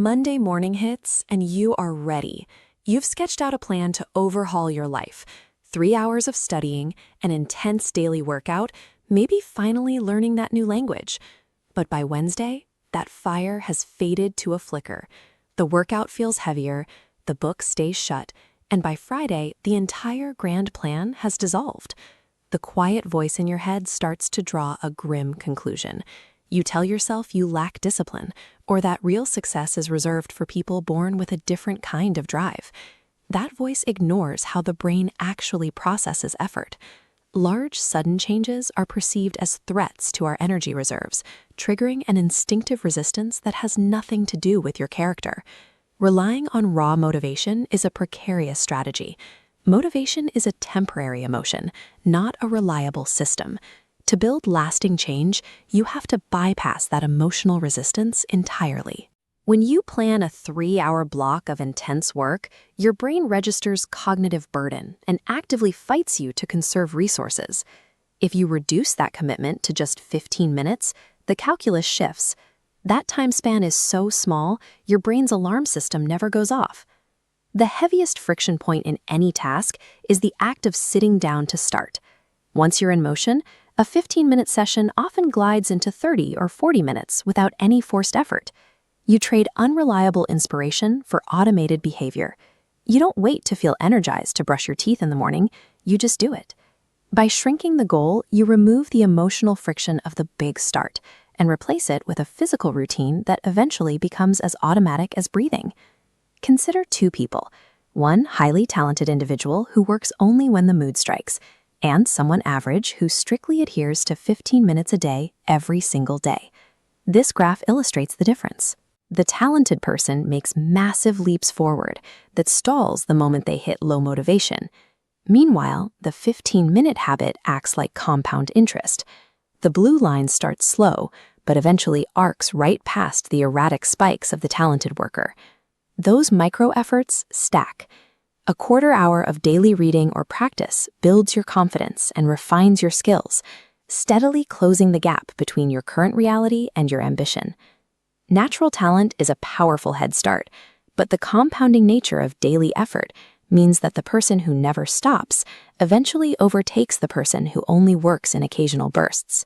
Monday morning hits and you are ready. You've sketched out a plan to overhaul your life. 3 hours of studying, an intense daily workout, maybe finally learning that new language. But by Wednesday, that fire has faded to a flicker. The workout feels heavier, the book stays shut, and by Friday, the entire grand plan has dissolved. The quiet voice in your head starts to draw a grim conclusion. You tell yourself you lack discipline, or that real success is reserved for people born with a different kind of drive. That voice ignores how the brain actually processes effort. Large, sudden changes are perceived as threats to our energy reserves, triggering an instinctive resistance that has nothing to do with your character. Relying on raw motivation is a precarious strategy. Motivation is a temporary emotion, not a reliable system. To build lasting change, you have to bypass that emotional resistance entirely. When you plan a 3-hour block of intense work, your brain registers cognitive burden and actively fights you to conserve resources. If you reduce that commitment to just 15 minutes, the calculus shifts. That time span is so small, your brain's alarm system never goes off. The heaviest friction point in any task is the act of sitting down to start. Once you're in motion, a 15-minute session often glides into 30 or 40 minutes without any forced effort. You trade unreliable inspiration for automated behavior. You don't wait to feel energized to brush your teeth in the morning, you just do it. By shrinking the goal, you remove the emotional friction of the big start and replace it with a physical routine that eventually becomes as automatic as breathing. Consider 2 people, one highly talented individual who works only when the mood strikes, and someone average who strictly adheres to 15 minutes a day every single day. This graph illustrates the difference. The talented person makes massive leaps forward that stalls the moment they hit low motivation. Meanwhile, the 15-minute habit acts like compound interest. The blue line starts slow, but eventually arcs right past the erratic spikes of the talented worker. Those micro-efforts stack. A quarter hour of daily reading or practice builds your confidence and refines your skills, steadily closing the gap between your current reality and your ambition. Natural talent is a powerful head start, but the compounding nature of daily effort means that the person who never stops eventually overtakes the person who only works in occasional bursts.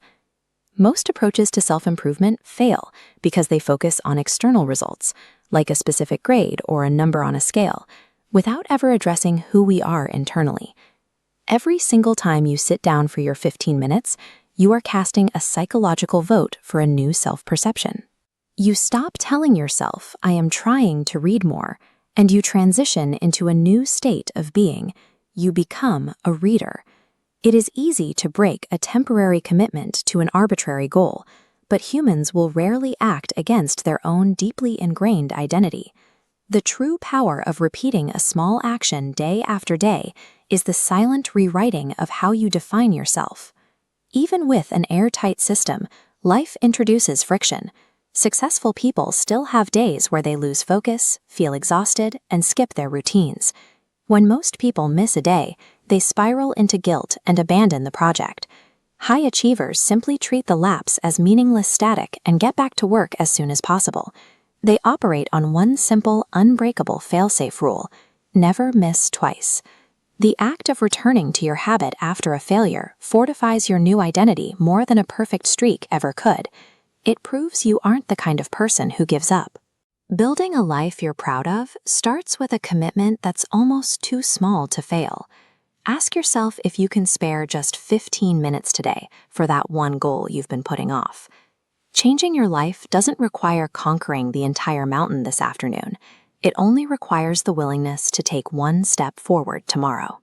Most approaches to self-improvement fail because they focus on external results, like a specific grade or a number on a scale, without ever addressing who we are internally. Every single time you sit down for your 15 minutes, you are casting a psychological vote for a new self-perception. You stop telling yourself, "I am trying to read more," and you transition into a new state of being. You become a reader. It is easy to break a temporary commitment to an arbitrary goal, but humans will rarely act against their own deeply ingrained identity. The true power of repeating a small action day after day is the silent rewriting of how you define yourself. Even with an airtight system, life introduces friction. Successful people still have days where they lose focus, feel exhausted, and skip their routines. When most people miss a day, they spiral into guilt and abandon the project. High achievers simply treat the lapse as meaningless static and get back to work as soon as possible. They operate on one simple, unbreakable fail-safe rule: never miss twice. The act of returning to your habit after a failure fortifies your new identity more than a perfect streak ever could. It proves you aren't the kind of person who gives up. Building a life you're proud of starts with a commitment that's almost too small to fail. Ask yourself if you can spare just 15 minutes today for that one goal you've been putting off. Changing your life doesn't require conquering the entire mountain this afternoon. It only requires the willingness to take one step forward tomorrow.